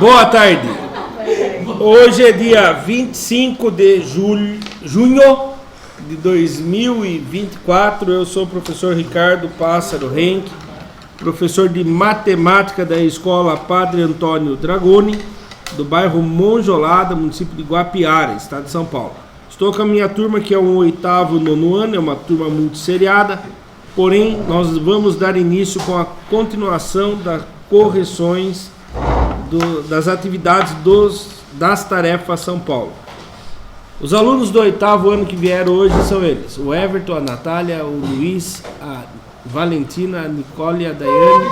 Boa tarde. Hoje é dia 25 de junho de 2024. Eu sou o professor Ricardo Pássaro Henck, professor de matemática da Escola Padre Antônio Dragoni, do bairro Monjolada, município de Guapiara, estado de São Paulo. Estou com a minha turma, que é o 8º, 9º ano, é uma turma muito seriada, porém nós vamos dar início com a continuação das correções das atividades das tarefas São Paulo. Os alunos do 8º ano que vieram hoje são eles: o Everton, a Natália, o Luiz, a Valentina, a Nicole, a Daiane,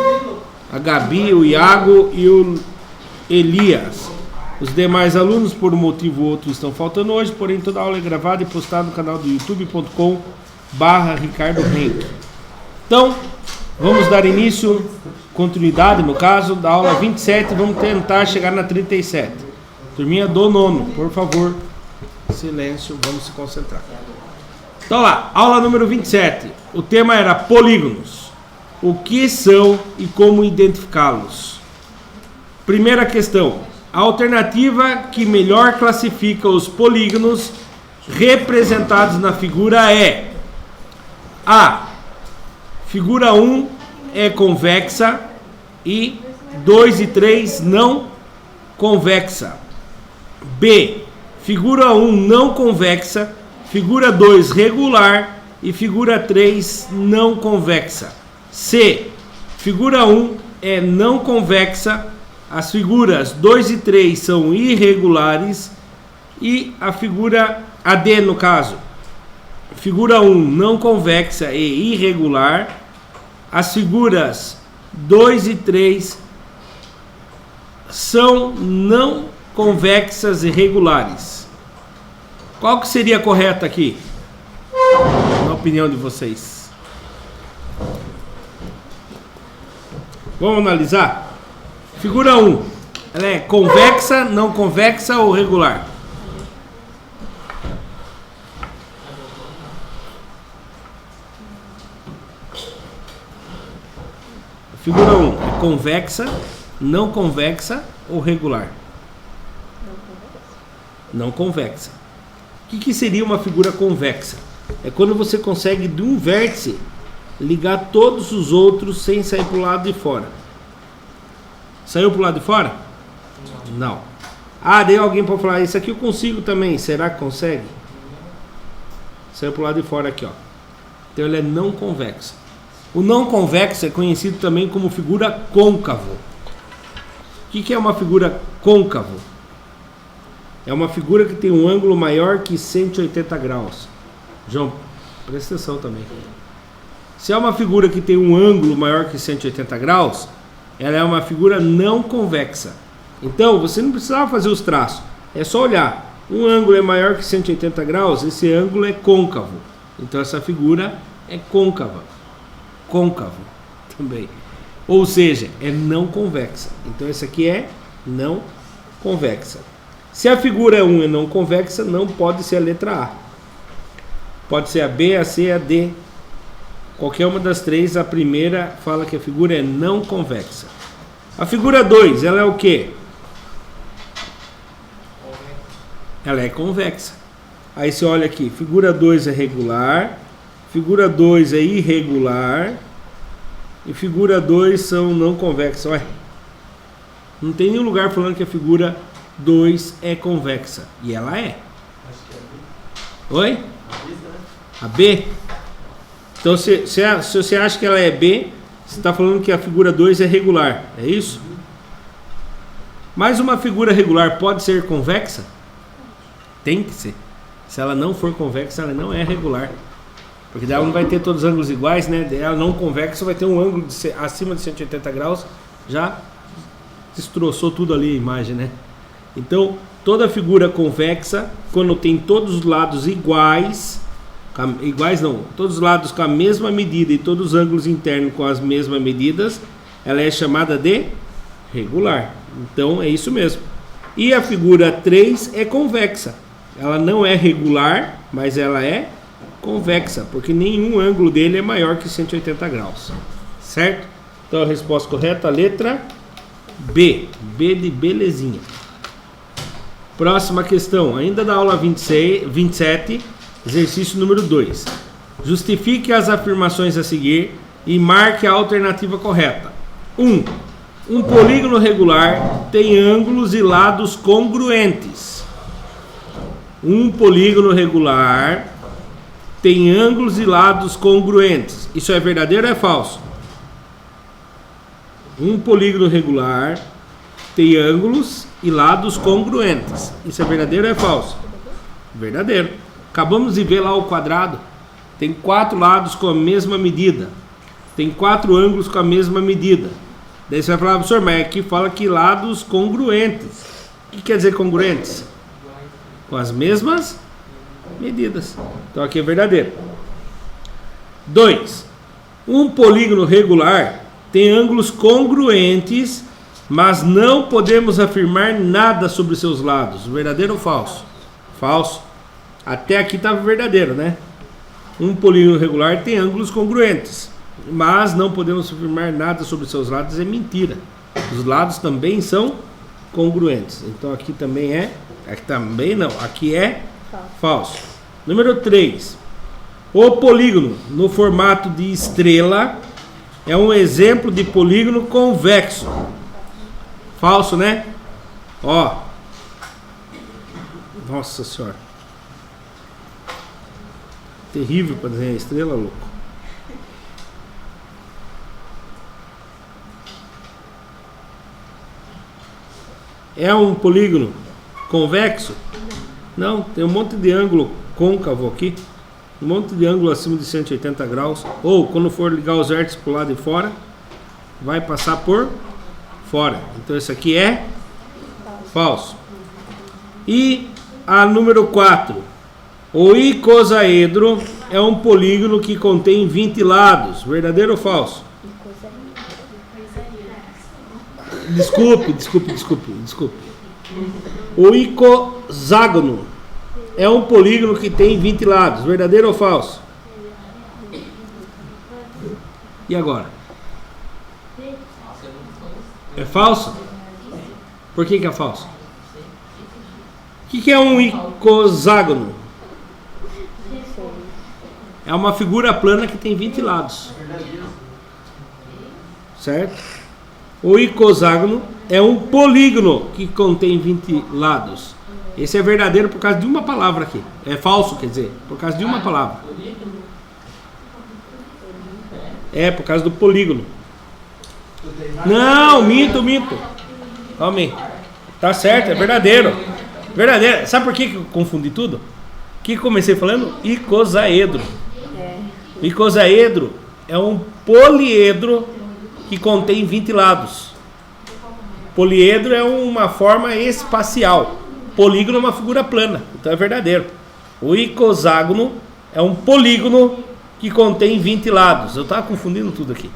a Gabi, o Iago e o Elias. Os demais alunos, por um motivo ou outro, estão faltando hoje, porém toda a aula é gravada e postada no canal do youtube.com/Ricardo Henck. Então, vamos dar início, continuidade no caso, da aula 27, vamos tentar chegar na 37. Turminha do 9º, por favor, silêncio, vamos se concentrar. Então lá, aula número 27, o tema era polígonos. O que são e como identificá-los? Primeira questão, a alternativa que melhor classifica os polígonos representados na figura é: A. Figura 1 é convexa e 2 e 3 não convexa. B. Figura 1 não convexa, figura 2 regular e figura 3 não convexa. C. Figura 1 é não convexa, as figuras 2 e 3 são irregulares e a figura AD, no caso, figura 1 não convexa e irregular, as figuras 2 e 3 são não convexas e regulares. Qual que seria a correta aqui, na opinião de vocês? Vamos analisar? Figura 1, ela é convexa, não convexa ou regular? Figura 1 é convexa, não convexa ou regular? Não convexa. O que seria uma figura convexa? É quando você consegue de um vértice ligar todos os outros sem sair para o lado de fora. Saiu para o lado de fora? Não. Ah, daí alguém pode falar: isso aqui eu consigo também. Será que consegue? Saiu para o lado de fora aqui, ó. Então ele é não convexo. O não convexo é conhecido também como figura côncavo. O que é uma figura côncavo? É uma figura que tem um ângulo maior que 180 graus. João, presta atenção também. Se é uma figura que tem um ângulo maior que 180 graus, ela é uma figura não convexa. Então, você não precisava fazer os traços. É só olhar. Um ângulo é maior que 180 graus, esse ângulo é côncavo. Então, essa figura é côncava. Côncavo também. Ou seja, é não convexa. Então, essa aqui é não convexa. Se a figura 1 é não convexa, não pode ser a letra A. Pode ser a B, a C, a D. Qualquer uma das três, a primeira fala que a figura é não convexa. A figura 2, ela é o quê? Ela é convexa. Aí você olha aqui, figura 2 é regular, figura 2 é irregular e figura 2 são não convexas. Olha, não tem nenhum lugar falando que a figura 2 é convexa. E ela é. Oi? A B? Então, se você acha que ela é B, você está falando que a figura 2 é regular, é isso? Mas uma figura regular pode ser convexa? Tem que ser. Se ela não for convexa, ela não é regular. Porque daí ela não vai ter todos os ângulos iguais, né? Ela não convexa vai ter um ângulo acima de 180 graus, já destroçou tudo ali a imagem, né? Então, toda figura convexa, quando tem todos os lados iguais não, todos os lados com a mesma medida e todos os ângulos internos com as mesmas medidas, ela é chamada de regular. Então é isso mesmo. E a figura 3 é convexa. Ela não é regular, mas ela é convexa, porque nenhum ângulo dele é maior que 180 graus. Certo? Então a resposta correta, a letra B. B de belezinha. Próxima questão, ainda da aula 27, exercício número 2. Justifique as afirmações a seguir e marque a alternativa correta. 1. Um polígono regular tem ângulos e lados congruentes. Um polígono regular tem ângulos e lados congruentes. Isso é verdadeiro ou é falso? Um polígono regular tem ângulos e lados congruentes. Isso é verdadeiro ou é falso? Verdadeiro. Acabamos de ver lá o quadrado. Tem 4 lados com a mesma medida. Tem 4 ângulos com a mesma medida. Daí você vai falar, professor, mas aqui fala que lados congruentes. O que quer dizer congruentes? Com as mesmas medidas. Então aqui é verdadeiro. 2. Um polígono regular tem ângulos congruentes, mas não podemos afirmar nada sobre seus lados. Verdadeiro ou falso? Falso. Até aqui estava verdadeiro, né? Um polígono regular tem ângulos congruentes, mas não podemos afirmar nada sobre seus lados. É mentira. Os lados também são congruentes. Então aqui também é... Aqui também não. Aqui é falso. Número 3. O polígono no formato de estrela é um exemplo de polígono convexo. Falso, né? Ó. Nossa senhora. Terrível para desenhar estrela, louco. É um polígono convexo? Não, tem um monte de ângulo côncavo aqui. Um monte de ângulo acima de 180 graus. Ou quando for ligar os vértices para o lado de fora, vai passar por fora. Então esse aqui é falso. E a número 4. O icosaedro é um polígono que contém 20 lados. Verdadeiro ou falso? Desculpe. O icoságono é um polígono que tem 20 lados. Verdadeiro ou falso? E agora? É falso? Por que é falso? O que é um icoságono? É uma figura plana que tem 20 lados. Certo? O icoságono é um polígono que contém 20 lados. Esse é verdadeiro por causa de uma palavra aqui. É falso, quer dizer, por causa de uma palavra. É, por causa do polígono. Não, minto. Calma aí. Tá certo, é verdadeiro. Verdadeiro. Sabe por que eu confundi tudo? O que comecei falando? Icosaedro. O icosaedro é um poliedro que contém 20 lados. Poliedro é uma forma espacial. Polígono é uma figura plana. Então é verdadeiro. O icoságono é um polígono que contém 20 lados. Eu estava confundindo tudo aqui.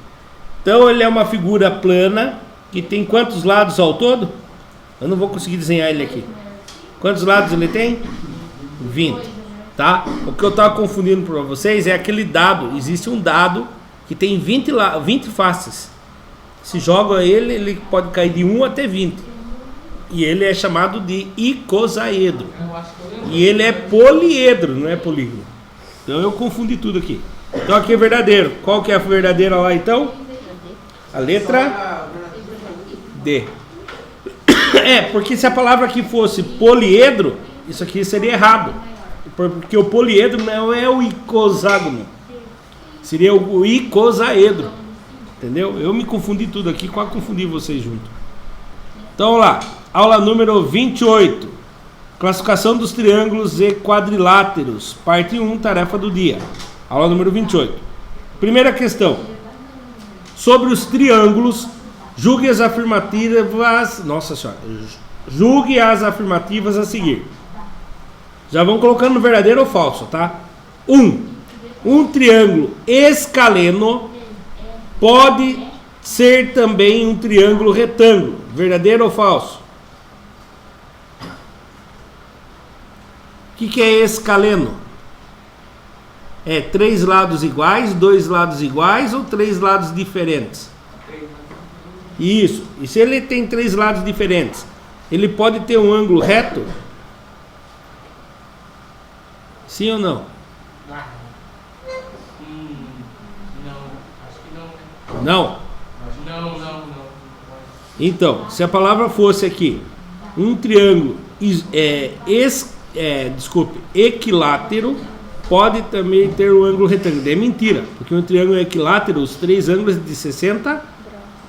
Então ele é uma figura plana que tem quantos lados ao todo? Eu não vou conseguir desenhar ele aqui. Quantos lados ele tem? 20. Tá? O que eu estava confundindo para vocês é aquele dado. Existe um dado que tem 20 faces. Se joga ele, ele pode cair de 1 até 20. E ele é chamado de icosaedro. E ele é poliedro, não é polígono. Então eu confundi tudo aqui. Então aqui é verdadeiro. Qual que é a verdadeira lá então? A letra D. É, porque se a palavra aqui fosse poliedro, isso aqui seria errado. Porque o poliedro não é o icoságono. Seria o icosaedro. Entendeu? Eu me confundi tudo aqui, quase confundi vocês junto. Então vamos lá. Aula número 28. Classificação dos triângulos e quadriláteros. Parte 1, tarefa do dia. Aula número 28. Primeira questão. Sobre os triângulos, julgue as afirmativas... Nossa senhora. Julgue as afirmativas a seguir. Já vão colocando no verdadeiro ou falso, tá? 1. Um triângulo escaleno pode ser também um triângulo retângulo. Verdadeiro ou falso? O que é escaleno? É 3 lados iguais, 2 lados iguais ou 3 lados diferentes? Isso. E se ele tem 3 lados diferentes, ele pode ter um ângulo reto? Sim ou não? Não, acho que não. Não? Não. Então, se a palavra fosse aqui um triângulo equilátero, pode também ter um ângulo retângulo. É mentira, porque um triângulo equilátero, os 3 ângulos de 60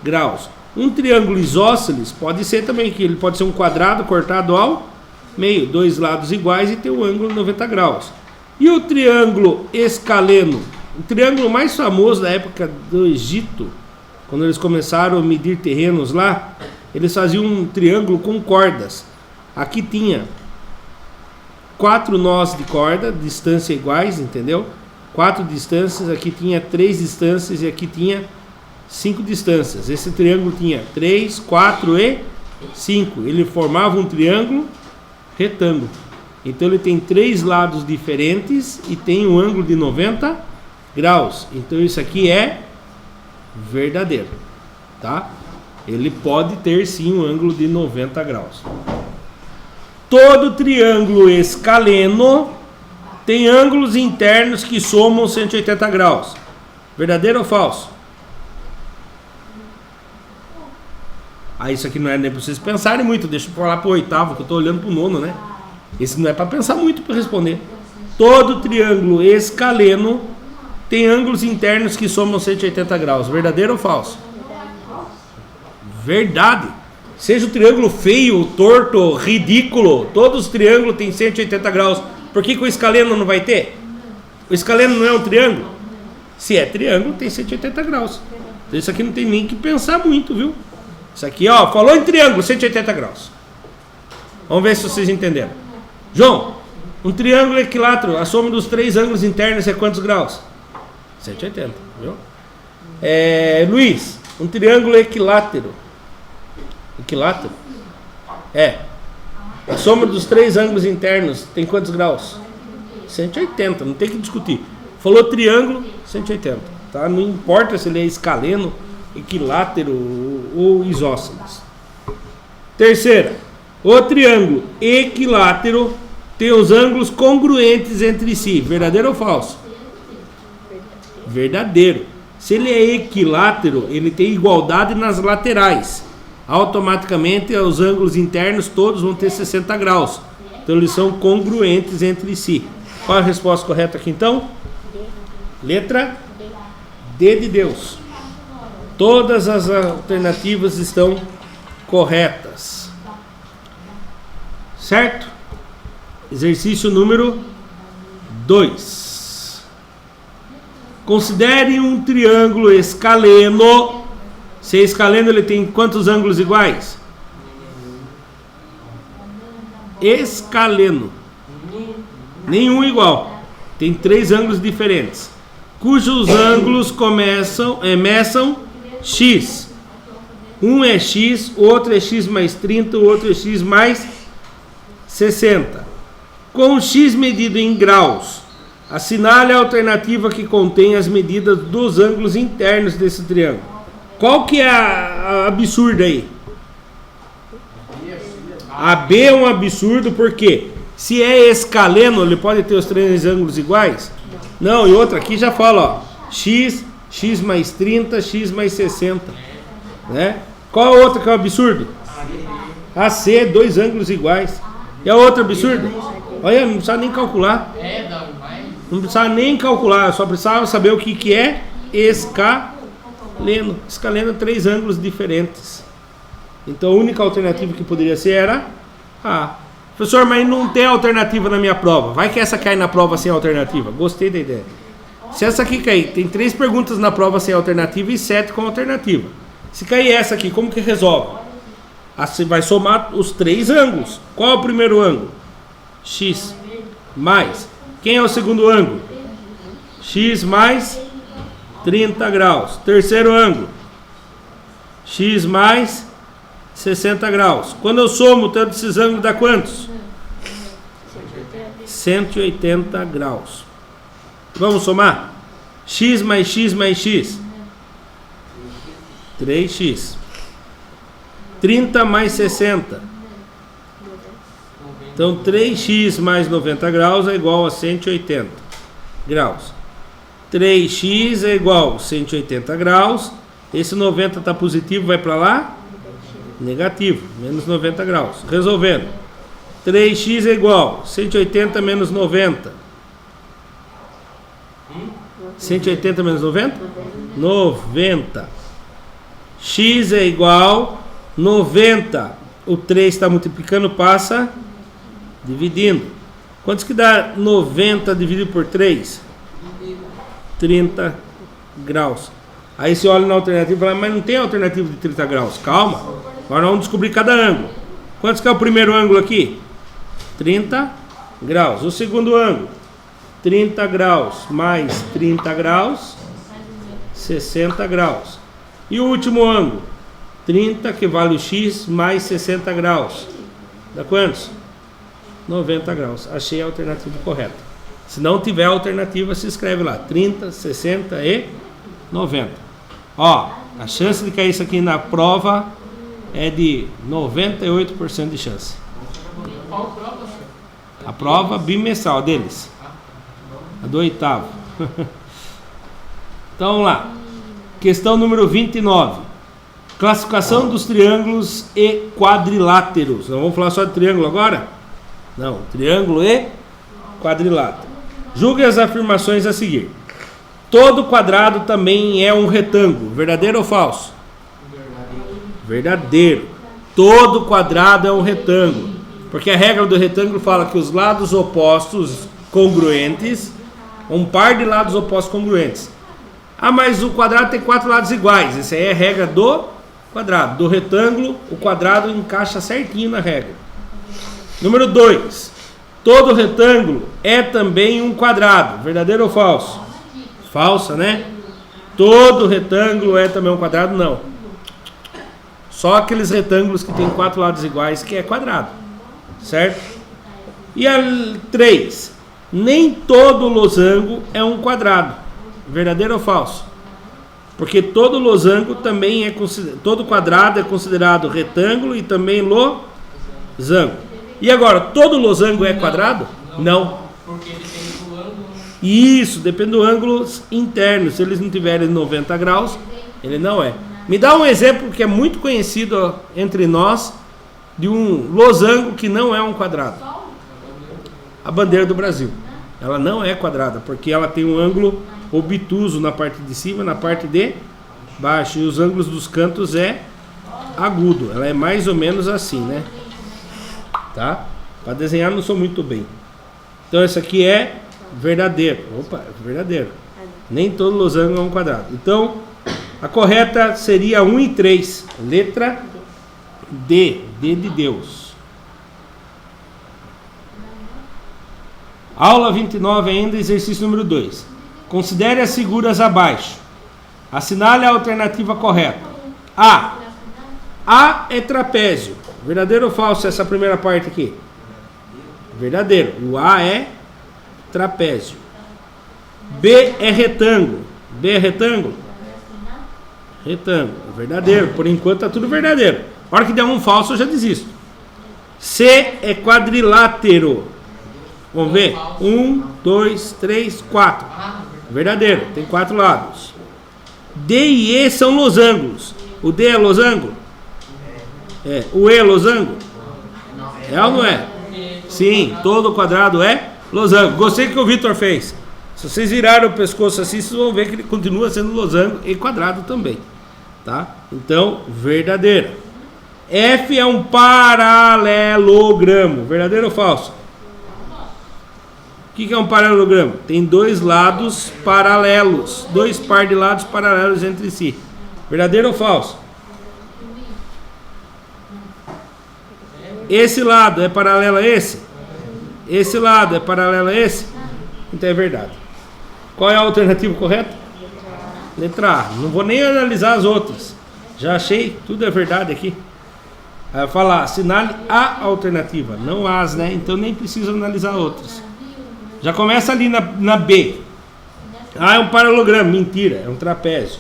graus. Um triângulo isósceles pode ser também, que ele pode ser um quadrado cortado ao meio, 2 lados iguais e ter um ângulo de 90 graus. E o triângulo escaleno, o triângulo mais famoso da época do Egito, quando eles começaram a medir terrenos lá, eles faziam um triângulo com cordas. Aqui tinha 4 nós de corda, distância iguais, entendeu? 4 distâncias, aqui tinha 3 distâncias e aqui tinha 5 distâncias. Esse triângulo tinha 3, 4 e 5. Ele formava um triângulo retângulo. Então ele tem 3 lados diferentes e tem um ângulo de 90 graus. Então isso aqui é verdadeiro, tá? Ele pode ter sim um ângulo de 90 graus. Todo triângulo escaleno tem ângulos internos que somam 180 graus. Verdadeiro ou falso? Isso aqui não é nem para vocês pensarem muito. Deixa eu falar para o 8º, que eu estou olhando para o 9º, né? Esse não é para pensar muito para responder. Todo triângulo escaleno tem ângulos internos que somam 180 graus. Verdadeiro ou falso? Verdade. Seja o triângulo feio, torto, ridículo, todos os triângulos têm 180 graus. Por que o escaleno não vai ter? O escaleno não é um triângulo? Se é triângulo, tem 180 graus. Então isso aqui não tem nem que pensar muito, viu? Isso aqui, ó, falou em triângulo, 180 graus. Vamos ver se vocês entenderam. João, um triângulo equilátero, a soma dos 3 ângulos internos é quantos graus? 180, viu? Luiz, um triângulo equilátero. Equilátero? A soma dos 3 ângulos internos tem quantos graus? 180, não tem que discutir. Falou triângulo, 180, tá? Não importa se ele é escaleno, equilátero ou isósceles. Terceira, o triângulo equilátero tem os ângulos congruentes entre si. Verdadeiro ou falso? Verdadeiro. Se ele é equilátero, ele tem igualdade nas laterais. Automaticamente os ângulos internos todos vão ter 60 graus. Então eles são congruentes entre si. Qual a resposta correta aqui então? Letra D de Deus. Todas as alternativas estão corretas. Certo? Exercício número 2. Considere um triângulo escaleno. Se é escaleno, ele tem quantos ângulos iguais? Escaleno. Nenhum igual. Tem 3 ângulos diferentes, cujos ângulos meçam x. Um é x, o outro é x mais 30, o outro é x mais 60. Com x medido em graus, assinale a alternativa que contém as medidas dos ângulos internos desse triângulo. Qual que é a absurda aí? A B é um absurdo porque se é escaleno, ele pode ter os 3 ângulos iguais? Não, e outra aqui já fala, ó, x mais 30, x mais 60. Né? Qual a outra que é um absurdo? AC, 2 ângulos iguais. E a outra absurda? Olha, não precisava nem calcular. Não precisava nem calcular, só precisava saber o que é escaleno. Escaleno, 3 ângulos diferentes. Então a única alternativa que poderia ser era A. Professor, mas não tem alternativa na minha prova. Vai que essa cai na prova sem alternativa. Gostei da ideia. Se essa aqui cair, tem 3 perguntas na prova sem alternativa e 7 com alternativa. Se cair essa aqui, como que resolve? Você vai somar os 3 ângulos. Qual é o primeiro ângulo? X mais. Quem é o segundo ângulo? X mais 30 graus. Terceiro ângulo, x mais 60 graus. Quando eu somo tanto esses ângulos, dá quantos? 180 graus. Vamos somar? X mais x mais x. 3x. 30 mais 60. Então 3x mais 90 graus é igual a 180 graus. 3x é igual a 180 graus. Esse 90 está positivo, vai para lá? Negativo, menos 90 graus. Resolvendo. 3x é igual a 180 menos 90. 180 menos 90? 90. X é igual a 90. O 3 está multiplicando, passa dividindo. Quantos que dá 90 dividido por 3? 30 graus. Aí você olha na alternativa e fala, mas não tem alternativa de 30 graus. Calma. Agora vamos descobrir cada ângulo. Quantos que é o primeiro ângulo aqui? 30 graus. O segundo ângulo? 30 graus mais 30 graus, 60 graus. E o último ângulo? 30, que vale o x, mais 60 graus. Dá quantos? 90 graus. Achei a alternativa correta. Se não tiver alternativa, se escreve lá. 30, 60 e 90. Ó, a chance de cair isso aqui na prova é de 98% de chance. Qual prova, senhor? A prova bimestral deles. A do oitavo. Então vamos lá. Questão número 29. Classificação dos triângulos e quadriláteros. Não vamos falar só de triângulo agora? Não, triângulo e quadrilátero. Julgue as afirmações a seguir. Todo quadrado também é um retângulo. Verdadeiro ou falso? Verdadeiro. Todo quadrado é um retângulo. Porque a regra do retângulo fala que os lados opostos congruentes, um par de lados opostos congruentes. Ah, mas o quadrado tem 4 lados iguais. Essa aí é a regra do quadrado. Do retângulo, o quadrado encaixa certinho na regra. Número 2. Todo retângulo é também um quadrado. Verdadeiro ou falso? Falsa, né? Todo retângulo é também um quadrado? Não. Só aqueles retângulos que tem 4 lados iguais que é quadrado. Certo? E a 3. Nem todo losango é um quadrado. Verdadeiro ou falso? Porque todo losango também é considerado, todo quadrado é considerado retângulo e também losango. E agora, todo losango é quadrado? Não. Porque depende do ângulo. Isso, depende do ângulo interno. Se eles não tiverem 90 graus, ele não é. Me dá um exemplo que é muito conhecido entre nós de um losango que não é um quadrado. A bandeira do Brasil. Ela não é quadrada, porque ela tem um ângulo obtuso na parte de cima, na parte de baixo. E os ângulos dos cantos é agudo. Ela é mais ou menos assim, né? Tá? Para desenhar não sou muito bem. Então esse aqui é verdadeiro. Opa, verdadeiro. Nem todo losango é um quadrado. Então, a correta seria 1 e 3. Letra D. D de Deus. Aula 29 ainda, exercício número 2. Considere as figuras abaixo. Assinale a alternativa correta. A. A é trapézio. Verdadeiro ou falso essa primeira parte aqui? Verdadeiro. O A é trapézio. B é retângulo. B é retângulo? Retângulo. Verdadeiro. Por enquanto está tudo verdadeiro. A hora que der um falso eu já desisto. C é quadrilátero. Vamos ver? 1, 2, 3, 4. Verdadeiro. Tem 4 lados. D e E são losangos. O D é losango? É. O E é losango? É ou não é? Sim, todo quadrado é losango. Gostei do que o Vitor fez. Se vocês viraram o pescoço assim, vocês vão ver que ele continua sendo losango e quadrado também. Tá? Então, verdadeira. F é um paralelogramo. Verdadeiro ou falso? O que é um paralelogramo? Tem 2 lados paralelos. 2 par de lados paralelos entre si. Verdadeiro ou falso? Esse lado é paralelo a esse? Esse lado é paralelo a esse? Então é verdade. Qual é a alternativa correta? Letra A. Não vou nem analisar as outras. Já achei, tudo é verdade aqui. Aí eu falar, assinale a alternativa, não as, né? Então nem preciso analisar outras. Já começa ali na B. Ah, é um paralelogramo. Mentira, é um trapézio.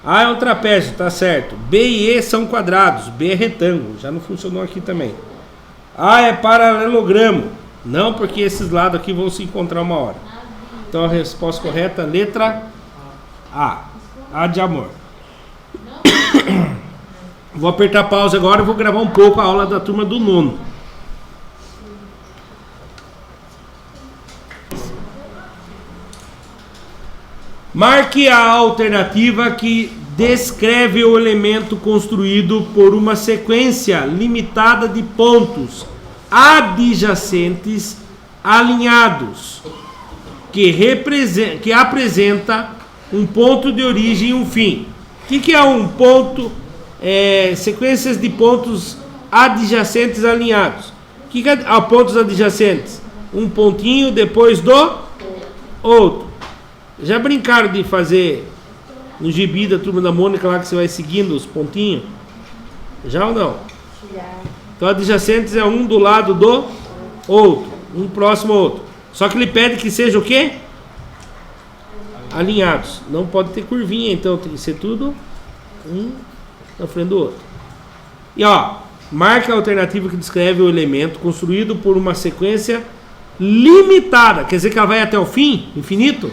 A é um trapézio, tá certo. B e E são quadrados. B é retângulo, já não funcionou aqui também. A é paralelogramo. Não, porque esses lados aqui vão se encontrar uma hora. Então a resposta correta, letra A. A de amor. Vou apertar pausa agora e vou gravar um pouco a aula da turma do nono. Marque a alternativa que descreve o elemento construído por uma sequência limitada de pontos adjacentes alinhados que apresenta um ponto de origem e um fim. O que é um ponto? Sequências de pontos adjacentes alinhados. O que é pontos adjacentes? Um pontinho depois do outro. Já brincaram de fazer no gibi da turma da Mônica lá que você vai seguindo os pontinhos? Já ou não? Já. Então adjacentes é um do lado do outro, um próximo ao outro. Só que ele pede que seja o quê? Alinhados. Não pode ter curvinha, então tem que ser tudo um na frente do outro. E ó, marca a alternativa que descreve o elemento construído por uma sequência limitada. Quer dizer que ela vai até o fim? Infinito?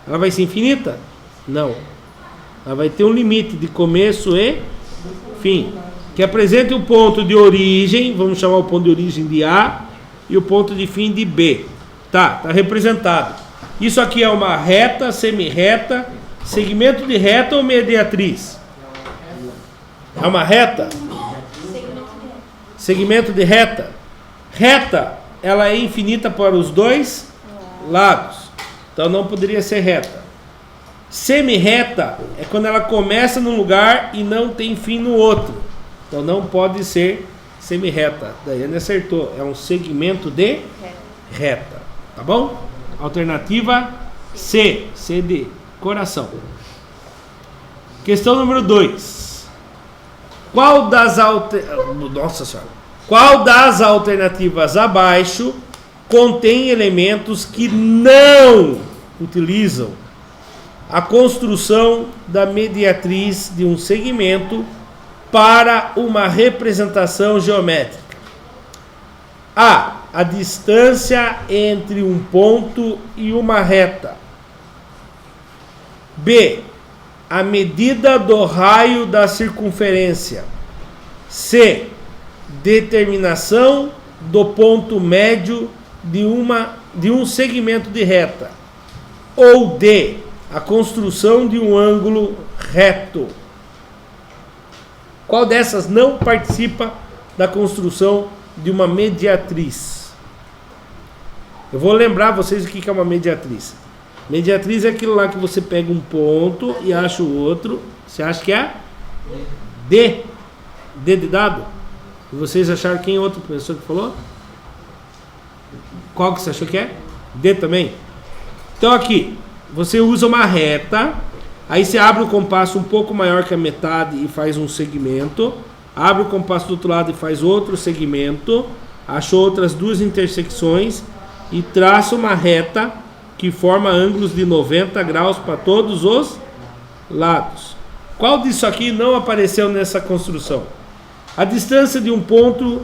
Ela vai ser infinita? Não. Ela vai ter um limite de começo e fim. Que apresente o ponto de origem, vamos chamar o ponto de origem de A, e o ponto de fim de B. Tá representado. Isso aqui é uma reta, semi-reta, segmento de reta ou mediatriz? É uma reta? Segmento de reta. Reta, ela é infinita para os dois lados. Então não poderia ser reta. Semi-reta é quando ela começa num lugar e não tem fim no outro. Então não pode ser semi-reta. Daí ele acertou. É um segmento de reta. Tá bom? Alternativa C. C de coração. Questão número 2. Qual das alternativas abaixo contém elementos que não utilizam a construção da mediatriz de um segmento para uma representação geométrica? A distância entre um ponto e uma reta. B, a medida do raio da circunferência. C, determinação do ponto médio de um segmento de reta. Ou D, a construção de um ângulo reto. Qual dessas não participa da construção de uma mediatriz? Eu vou lembrar vocês o que é uma mediatriz. Mediatriz é aquilo lá que você pega um ponto e acha o outro. Você acha que é D? D de dado? E vocês acharam quem é outro professor que falou? Qual que você achou que é? D também? Então aqui, você usa uma reta, aí você abre o compasso um pouco maior que a metade e faz um segmento, abre o compasso do outro lado e faz outro segmento, achou outras duas intersecções e traça uma reta que forma ângulos de 90 graus para todos os lados. Qual disso aqui não apareceu nessa construção? A distância de um ponto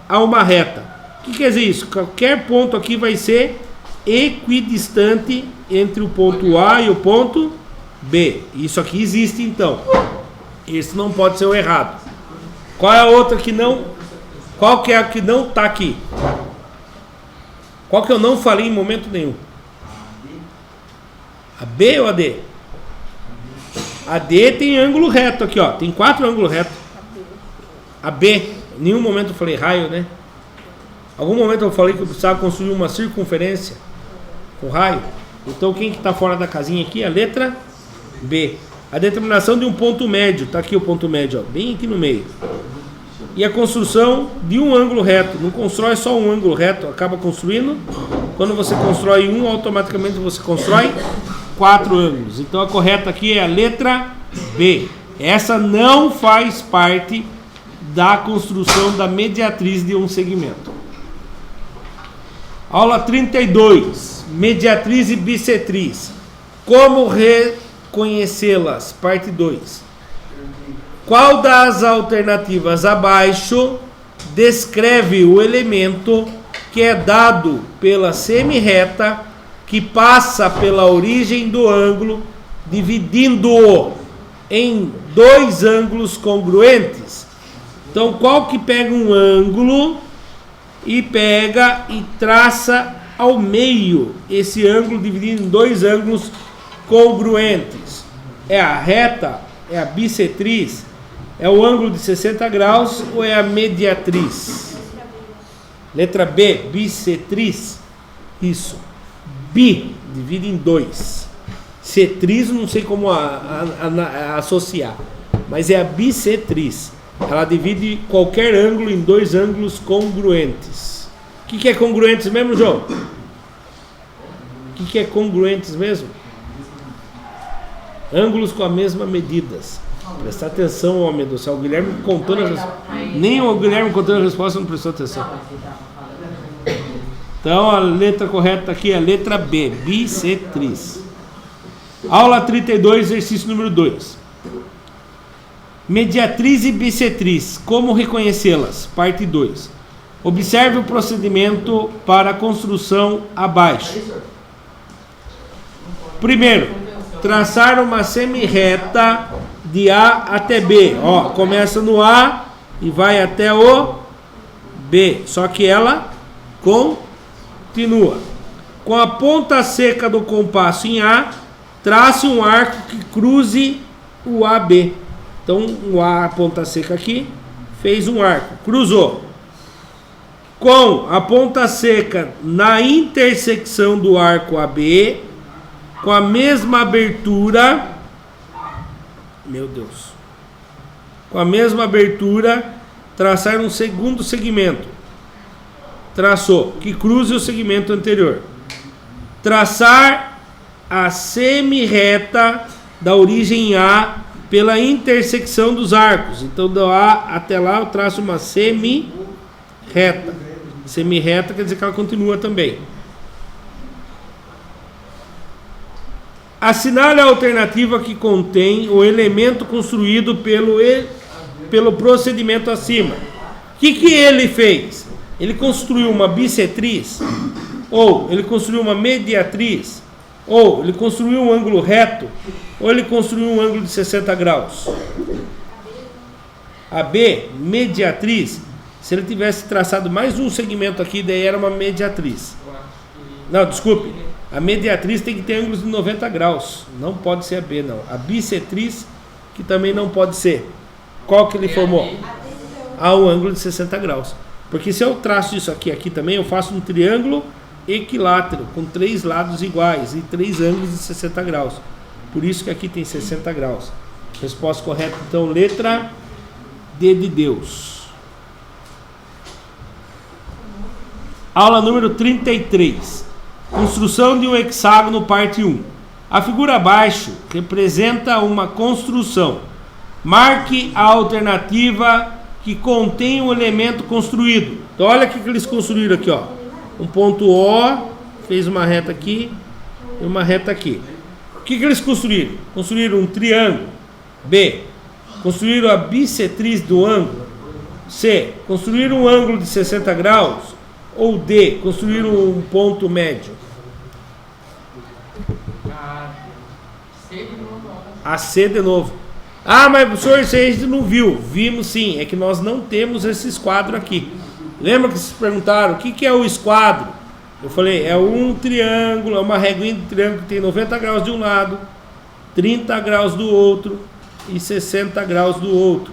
a uma reta. O que quer dizer isso? Qualquer ponto aqui vai ser equidistante entre o ponto A e o ponto B. Isso aqui existe então. Esse não pode ser o errado. Qual é a outra que não? Qual que é a que não está aqui? Qual que eu não falei em momento nenhum? A B ou a D? A D tem ângulo reto aqui, ó. Tem 4 ângulos retos. A B, em nenhum momento eu falei raio, né? Algum momento eu falei que eu precisava construir uma circunferência com raio. Então quem que está fora da casinha aqui? A letra B. A determinação de um ponto médio. Está aqui o ponto médio, ó, bem aqui no meio. E a construção de um ângulo reto. Não constrói só um ângulo reto, acaba construindo. Quando você constrói um, automaticamente você constrói 4 ângulos. Então a correta aqui é a letra B. Essa não faz parte da construção da mediatriz de um segmento. Aula 32. Mediatriz e bissetriz. Como reconhecê-las. Parte 2. Qual das alternativas abaixo descreve o elemento que é dado pela semirreta que passa pela origem do ângulo, dividindo-o em dois ângulos congruentes? Então, qual que pega um ângulo e pega e traça ao meio esse ângulo, dividido em dois ângulos congruentes? É a reta? É a bissetriz? É o ângulo de 60 graus ou é a mediatriz? Letra B, bissetriz. Isso. Bi, divide em dois. Cetriz, não sei como associar, mas é a bissetriz. Ela divide qualquer ângulo em dois ângulos congruentes. O que é congruentes mesmo, João? O que é congruentes mesmo? Ângulos com a mesma medidas. Presta atenção, homem do céu. O Guilherme contando a resposta. Nem o Guilherme contando a resposta não prestou atenção. Então a letra correta aqui é a letra B, bissetriz. Aula 32, exercício número 2. Mediatriz e bissetriz, como reconhecê-las? Parte 2. Observe o procedimento para a construção abaixo. Primeiro, traçar uma semirreta de A até B. Ó, começa no A e vai até o B, só que ela continua. Com a ponta seca do compasso em A, trace um arco que cruze o AB. Então, o A, a ponta seca aqui, fez um arco, cruzou. Com a ponta seca na intersecção do arco AB, com a mesma abertura, meu Deus, com a mesma abertura, traçar um segundo segmento. Traçou, que cruze o segmento anterior. Traçar a semirreta da origem A pela intersecção dos arcos. Então, do A até lá, eu traço uma semirreta. Semirreta quer dizer que ela continua também. Assinale a alternativa que contém o elemento construído pelo procedimento acima. O que ele fez? Ele construiu uma bissetriz? Ou ele construiu uma mediatriz? Ou ele construiu um ângulo reto? Ou ele construiu um ângulo de 60 graus? A B, mediatriz. Se ele tivesse traçado mais um segmento aqui, daí era uma mediatriz. Não, desculpe. A mediatriz tem que ter ângulos de 90 graus. Não pode ser a B, não. A bissetriz, que também não pode ser. Qual que ele formou? Um ângulo de 60 graus. Porque se eu traço isso aqui também, eu faço um triângulo equilátero, com 3 lados iguais e 3 ângulos de 60 graus. Por isso que aqui tem 60 graus. Resposta correta, então, letra D de Deus. Aula número 33. Construção de um hexágono, parte 1. A figura abaixo representa uma construção. Marque a alternativa que contém o elemento construído. Então, olha o que eles construíram aqui, ó. Um ponto O, fez uma reta aqui e uma reta aqui. O que eles construíram? Construíram um triângulo. B. Construíram a bissetriz do ângulo. C. Construíram um ângulo de 60 graus. Ou D. Construíram um ponto médio. A C de novo. Ah, mas professor, isso aí a gente não viu. Vimos sim, é que nós não temos esse esquadro aqui. Lembra que vocês perguntaram o que é o esquadro? Eu falei, é um triângulo, é uma reguinha de triângulo que tem 90 graus de um lado, 30 graus do outro e 60 graus do outro,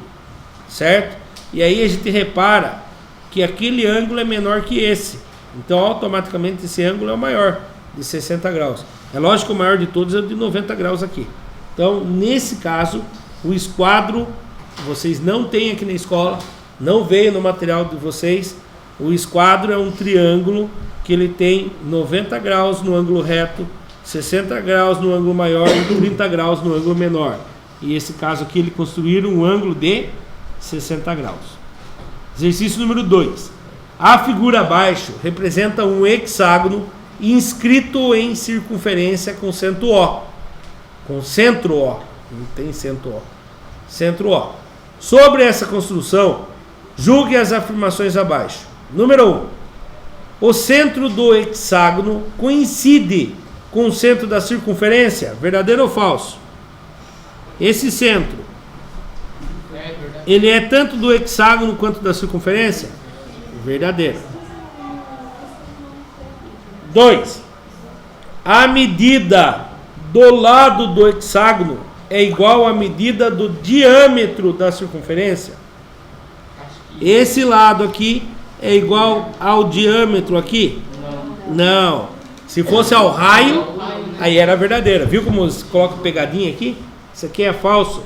certo? E aí a gente repara que aquele ângulo é menor que esse. Então automaticamente esse ângulo é o maior, de 60 graus. É lógico que o maior de todos é o de 90 graus aqui. Então, nesse caso, o esquadro, vocês não têm aqui na escola, não veio no material de vocês. O esquadro é um triângulo que ele tem 90 graus no ângulo reto, 60 graus no ângulo maior e 30 graus no ângulo menor. E esse caso aqui, ele construíram um ângulo de 60 graus. Exercício número 2. A figura abaixo representa um hexágono inscrito em circunferência com acento O. com centro O. Não tem centro O. Centro O. Sobre essa construção, julgue as afirmações abaixo. Número 1. O centro do hexágono coincide com o centro da circunferência? Verdadeiro ou falso? Esse centro, ele é tanto do hexágono quanto da circunferência? Verdadeiro. 2. A medida do lado do hexágono é igual à medida do diâmetro da circunferência? Esse lado aqui é igual ao diâmetro aqui? Não. Se fosse ao raio, aí era verdadeira. Viu como coloca pegadinha aqui? Isso aqui é falso.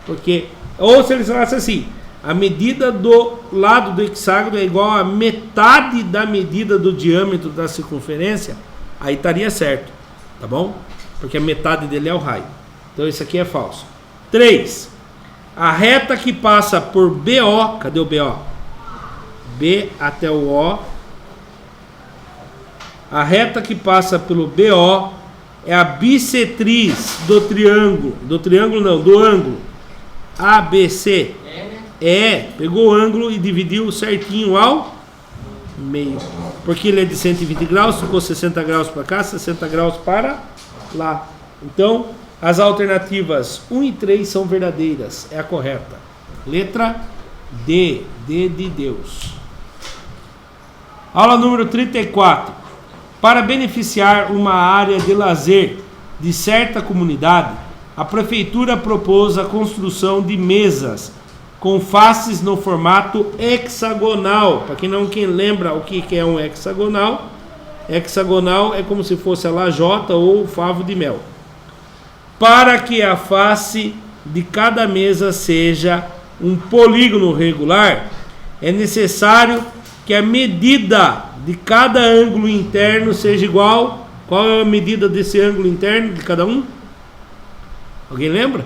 Porque, ou se eles falassem assim, a medida do lado do hexágono é igual a metade da medida do diâmetro da circunferência, aí estaria certo, tá bom? Porque a metade dele é o raio. Então isso aqui é falso. 3. A reta que passa por BO, cadê o BO? B até o O. A reta que passa pelo BO é a bissetriz do triângulo. Do ângulo ABC. Pegou o ângulo e dividiu certinho ao meio. Porque ele é de 120 graus, ficou 60 graus para cá, 60 graus para lá. Então, as alternativas 1 e 3 são verdadeiras. É a correta. Letra D. D de Deus. Aula número 34. Para beneficiar uma área de lazer de certa comunidade, a prefeitura propôs a construção de mesas com faces no formato hexagonal. Para quem não lembra o que é um hexagonal, hexagonal é como se fosse a lajota ou o favo de mel. Para que a face de cada mesa seja um polígono regular, é necessário que a medida de cada ângulo interno seja igual. Qual é a medida desse ângulo interno de cada um? Alguém lembra?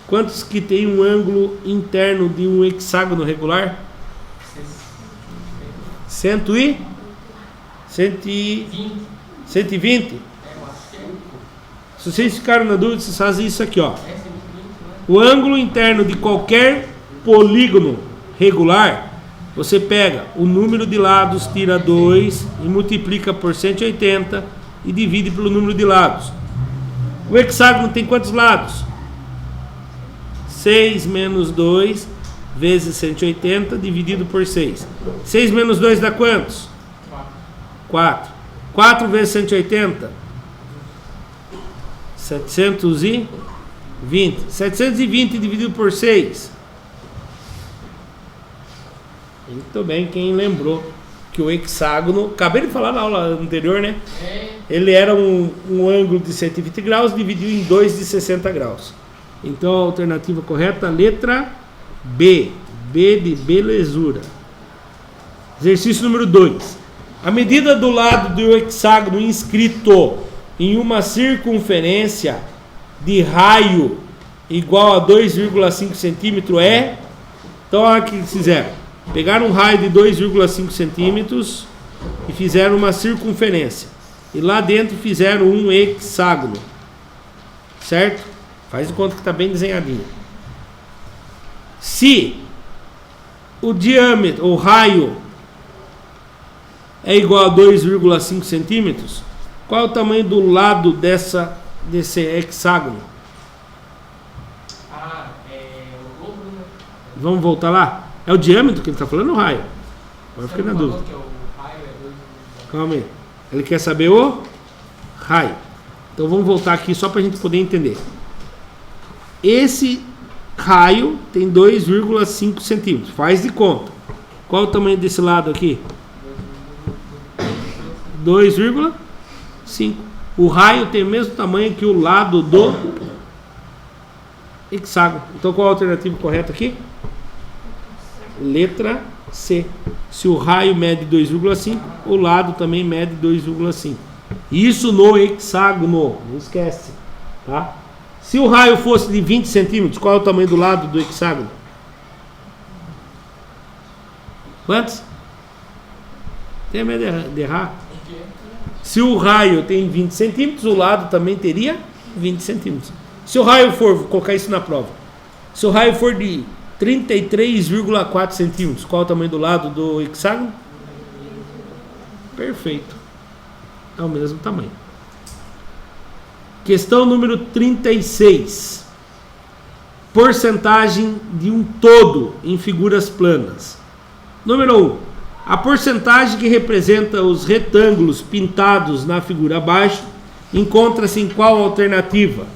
Quantos que tem um ângulo interno de um hexágono regular? 120? 120? Se vocês ficaram na dúvida, vocês fazem isso aqui, ó. O ângulo interno de qualquer polígono regular, você pega o número de lados, tira 2 e multiplica por 180 e divide pelo número de lados. O hexágono tem quantos lados? 6 menos 2 vezes 180 dividido por 6. 6 menos 2 dá quantos? 4. 4 vezes 180? 720. 720 dividido por 6. Muito bem, quem lembrou que o hexágono, acabei de falar na aula anterior, né? Ele era um ângulo de 120 graus dividido em 2 de 60 graus. Então a alternativa correta, letra B. B de belezura. Exercício número 2. A medida do lado do hexágono inscrito em uma circunferência de raio igual a 2,5 centímetros é... Então olha o que eles fizeram. Pegaram um raio de 2,5 centímetros e fizeram uma circunferência. E lá dentro fizeram um hexágono. Certo? Faz de conta que está bem desenhadinho. Se o diâmetro, o raio, é igual a 2,5 centímetros, qual é o tamanho do lado desse hexágono? O dobro, né? Vamos voltar lá? É o diâmetro que ele está falando ou o raio? Agora fiquei na dúvida. Calma aí. Ele quer saber o raio. Então vamos voltar aqui só para a gente poder entender. Esse raio tem 2,5 centímetros. Faz de conta. Qual é o tamanho desse lado aqui? 2,5. O raio tem o mesmo tamanho que o lado do hexágono. Então qual é a alternativa correta aqui? Letra C. Se o raio mede 2,5, o lado também mede 2,5. Isso no hexágono. Não esquece. Tá? Se o raio fosse de 20 centímetros, qual é o tamanho do lado do hexágono? Quantos? Tem medo de errar? Se o raio tem 20 centímetros, o lado também teria 20 centímetros. Se o raio for, vou colocar isso na prova, se o raio for de 33,4 centímetros, qual é o tamanho do lado do hexágono? Perfeito. É o mesmo tamanho. Questão número 36. Porcentagem de um todo em figuras planas. Número 1. A porcentagem que representa os retângulos pintados na figura abaixo encontra-se em qual alternativa?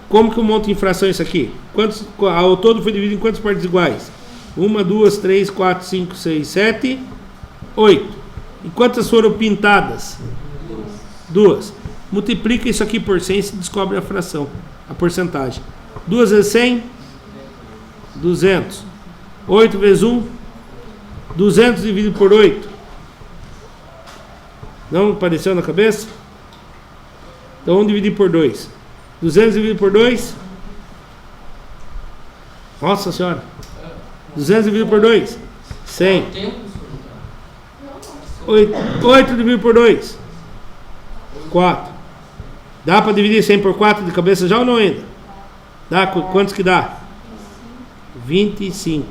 Como que eu monto em fração isso aqui? Ao todo foi dividido em quantas partes iguais? 1, 2, 3, 4, 5, 6, 7, 8. E quantas foram pintadas? 2. Multiplica isso aqui por 100 e se descobre a fração, a porcentagem. 2 vezes 100, 200. 8 vezes 1, 200 dividido por 8. Não apareceu na cabeça? Então vamos dividir por 2. 200 dividido por 2. Nossa senhora. 200 dividido por 2. 100. 8 dividido por 2. 4. Dá para dividir 100 por 4 de cabeça já ou não ainda? Dá? Quantos que dá? 25.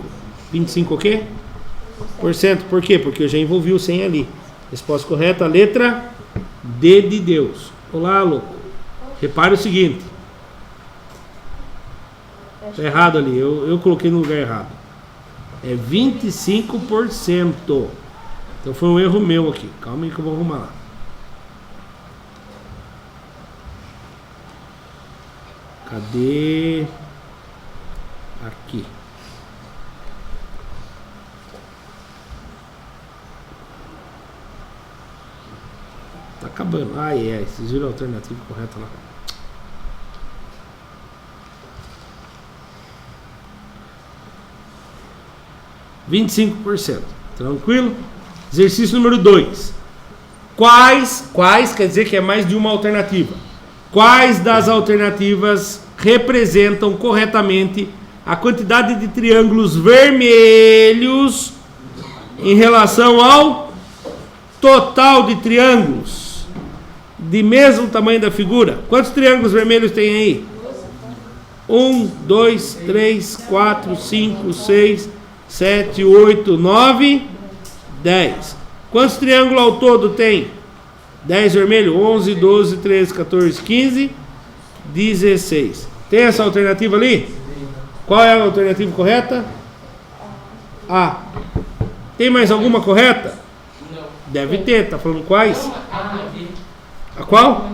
25 o quê? Por cento. Por quê? Porque eu já envolvi o 100 ali. Resposta correta, a letra D de Deus. Olá, louco. Repare o seguinte. Está errado ali. Eu coloquei no lugar errado. É 25%. Então foi um erro meu aqui. Calma aí que eu vou arrumar lá. Cadê? Aqui. Tá acabando. Vocês viram a alternativa correta lá. %. Tranquilo? Exercício número 2. Quais quer dizer que é mais de uma alternativa. Quais das alternativas representam corretamente a quantidade de triângulos vermelhos em relação ao total de triângulos de mesmo tamanho da figura? Quantos triângulos vermelhos tem aí? 1, 2, 3, 4, 5, 6, 7, 8, 9, 10. Quantos triângulos ao todo tem? 10 vermelho, 11, 12, 13, 14, 15, 16. Tem essa alternativa ali? Qual é a alternativa correta? A. Tem mais alguma correta? Não. Deve ter, tá falando quais? A qual?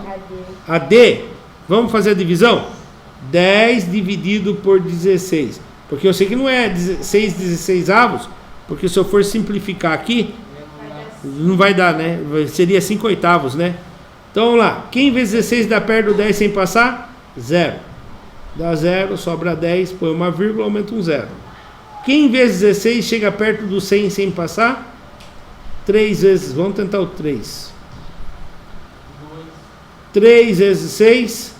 A D. Vamos fazer a divisão? 10 dividido por 16. Porque eu sei que não é 6 16avos, porque se eu for simplificar aqui, não vai dar, né? Seria 5 oitavos, né? Então vamos lá. Quem vezes 16 dá perto do 10 sem passar? 0. Dá 0, sobra 10, põe uma vírgula, aumenta um 0. Quem vezes 16 chega perto do 100 sem passar? 3 vezes, vamos tentar o 3. 3 vezes 6,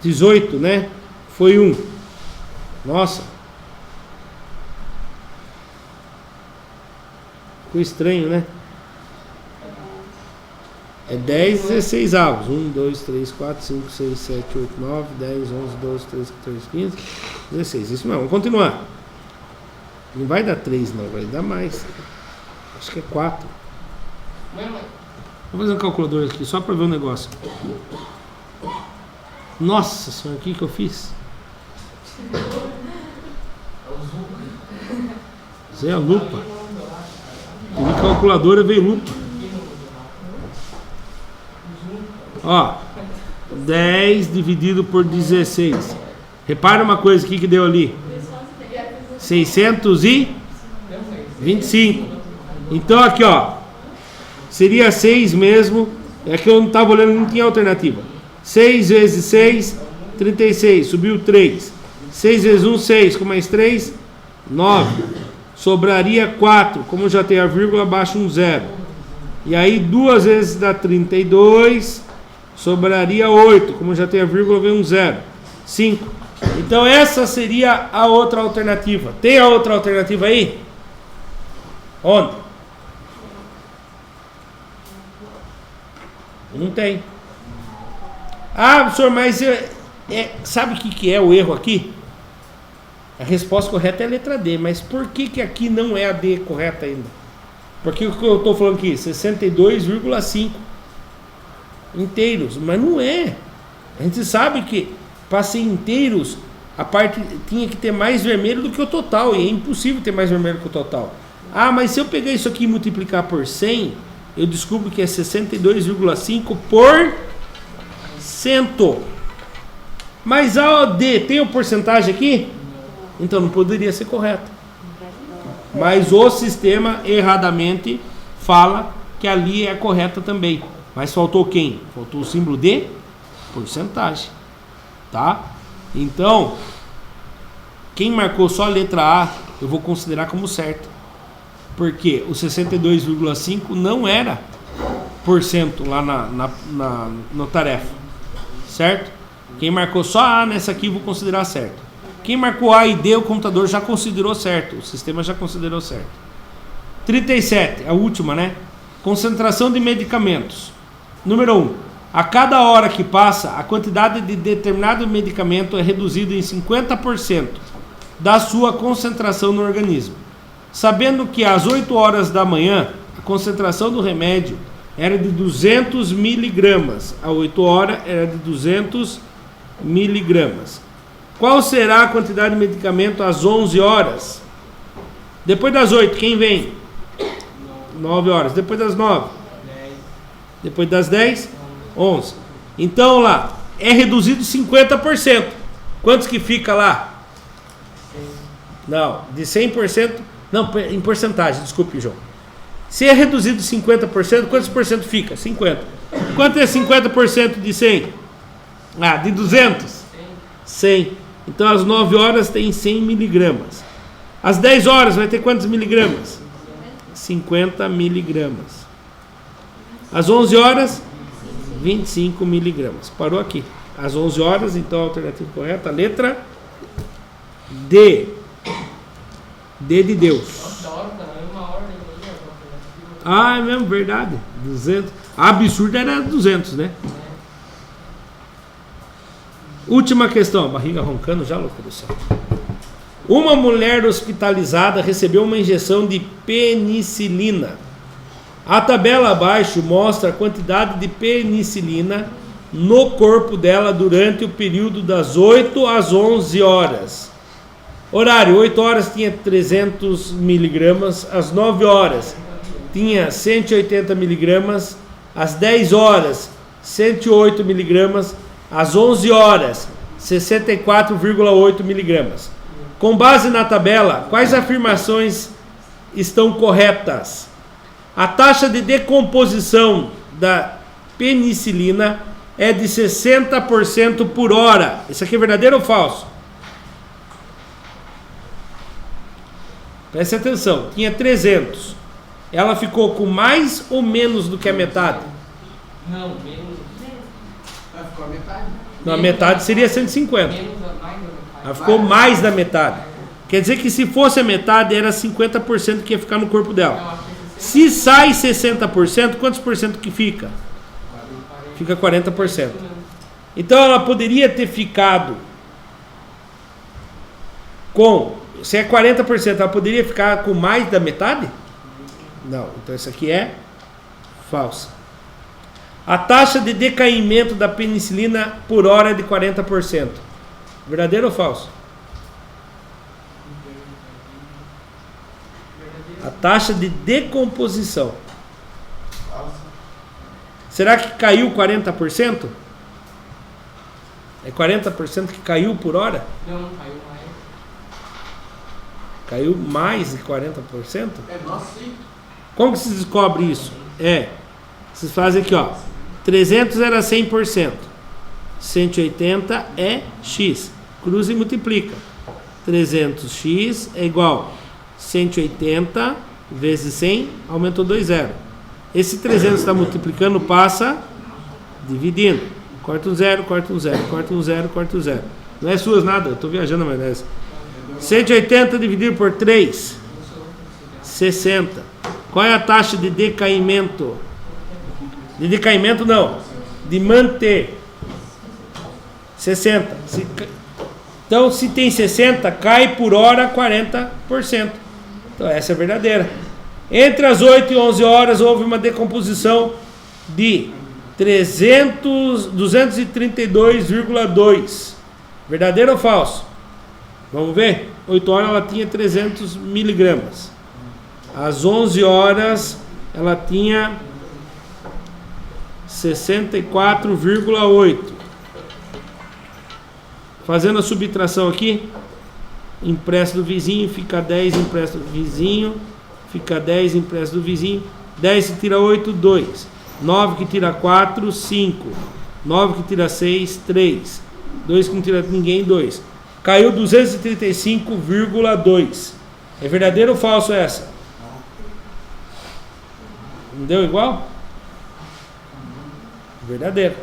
18, né? Foi 1. Nossa. Ficou estranho, né? É 10 16 avos. 1, 2, 3, 4, 5, 6, 7, 8, 9, 10, 11, 12, 13, 14, 15, 16. Isso mesmo, vamos continuar. Não vai dar 3 não, vai dar mais. Acho que é 4. Vou fazer um calculador aqui, só para ver o negócio. Nossa senhora, o que eu fiz? Zé a lupa. Tive calculadora, veio lupa. Ó, 10 dividido por 16. Repara uma coisa aqui que deu ali. 625. Então aqui, ó, seria 6 mesmo. É que eu não estava olhando, não tinha alternativa. 6 vezes 6, 36. Subiu 3. 6 vezes 1, 6. Com mais 3, 9. Sobraria 4. Como já tem a vírgula, baixa um 0. E aí 2 vezes dá 32. Sobraria 8. Como já tem a vírgula, vem um 0. 5. Então essa seria a outra alternativa. Tem a outra alternativa aí? Onde? Não tem. Ah, professor, mas sabe o que é o erro aqui? A resposta correta é a letra D, mas por que aqui não é a D correta ainda? Porque o que eu estou falando aqui, 62,5 inteiros, mas não é. A gente sabe que para ser inteiros, a parte tinha que ter mais vermelho do que o total, e é impossível ter mais vermelho que o total. Ah, mas se eu pegar isso aqui e multiplicar por 100, eu descubro que é 62,5%. Mas a D tem o porcentagem aqui? Então não poderia ser correto. Mas o sistema erradamente fala que ali é correta também. Mas faltou quem? Faltou o símbolo de porcentagem. Tá? Então, quem marcou só a letra A, eu vou considerar como certo. Porque o 62,5 não era porcento lá na tarefa. Certo? Quem marcou só A nessa aqui, eu vou considerar certo. Quem marcou A e D, o computador já considerou certo. O sistema já considerou certo. 37, a última, né? Concentração de medicamentos. Número 1. A cada hora que passa, a quantidade de determinado medicamento é reduzida em 50% da sua concentração no organismo. Sabendo que às 8 horas da manhã, a concentração do remédio era de 200 miligramas. A 8 horas era de 200 miligramas. Qual será a quantidade de medicamento às 11 horas? Depois das 8, quem vem? 9 horas. Depois das 9? 10. Depois das 10? 11. Então lá, é reduzido 50%. Quantos que fica lá? 100. Não, de 100%. Não, em porcentagem, desculpe, João. Se é reduzido 50%, quantos por cento fica? 50%. Quanto é 50% de 100? Ah, de 200? 100. Então às 9 horas tem 100 miligramas. Às 10 horas vai ter quantos miligramas? 50 miligramas. Às 11 horas, 25 miligramas. Parou aqui. Às 11 horas, então a alternativa correta, a letra D. D de Deus. Da hora, é uma ordem aí, Ah, é mesmo, verdade. 200. A absurda era 200, né? Última questão. Barriga roncando já, louco do céu. Uma mulher hospitalizada recebeu uma injeção de penicilina. A tabela abaixo mostra a quantidade de penicilina no corpo dela durante o período das 8 às 11 horas. Horário, 8 horas tinha 300 miligramas, às 9 horas tinha 180 miligramas, às 10 horas 108 miligramas, às 11 horas 64,8 miligramas. Com base na tabela, quais afirmações estão corretas? A taxa de decomposição da penicilina é de 60% por hora. Isso aqui é verdadeiro ou falso? Preste atenção, tinha 300. Ela ficou com mais ou menos do que a metade? Não, menos. Vai ficar a metade? Não, a metade seria 150. Menos a mais da metade. Ela ficou mais da metade. Quer dizer que se fosse a metade, era 50% que ia ficar no corpo dela. Se sai 60%, quantos por cento que fica? Fica 40%. Então ela poderia ter ficado com... Se é 40%, ela poderia ficar com mais da metade? Não. Então isso aqui é falso. A taxa de decaimento da penicilina por hora é de 40%. Verdadeiro ou falso? A taxa de decomposição. Será que caiu 40%? É 40% que caiu por hora? Não, não caiu mais. Caiu mais de 40%? É nosso, sim. Como que se descobre isso? Vocês fazem aqui, ó. 300 era 100%. 180 é X. Cruza e multiplica. 300x é igual 180 vezes 100, aumentou 2 zero. Esse 300 está multiplicando, passa dividindo. Corta um zero, corta um zero, corta um zero, corta um zero. Não é suas nada, eu estou viajando na maionese. 180 dividido por 3, 60. Qual é a taxa de decaimento? De decaimento não. de manter. 60. Então, se tem 60, cai por hora 40%. Então, essa é verdadeira. Entre as 8 e 11 horas, houve uma decomposição de 232,2. Verdadeiro ou falso? Vamos ver? 8 horas ela tinha 300 miligramas. Às 11 horas ela tinha 64,8. Fazendo a subtração aqui, empresta do vizinho, fica 10, empresta do vizinho, fica 10, empresta do vizinho, 10 que tira 8, 2, 9 que tira 4, 5, 9 que tira 6, 3, 2 que não tira ninguém, 2. Caiu 235,2. É verdadeiro ou falso essa? Não deu igual? Verdadeiro.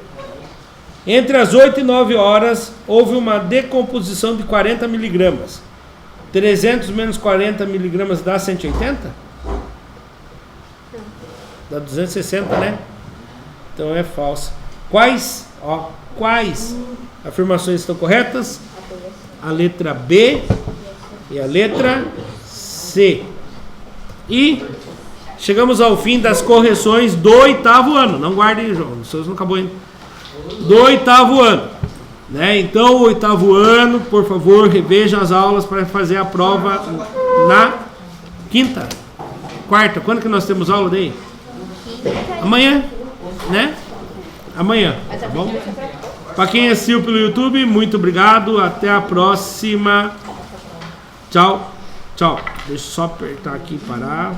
Entre as 8 e 9 horas, houve uma decomposição de 40 miligramas. 300 menos 40 miligramas dá 180? Dá 260, né? Então é falsa. Quais afirmações estão corretas? A letra B e a letra C. E chegamos ao fim das correções do 8º ano. Não guardem, João, os seus não acabou ainda. Do 8º ano, né? Então, o 8º ano, por favor, revejam as aulas para fazer a prova na quarta. Quando que nós temos aula daí? Amanhã, né? Amanhã, tá bom? Para quem assistiu pelo YouTube, muito obrigado. Até a próxima. Tchau, tchau. Deixa eu só apertar aqui e parar.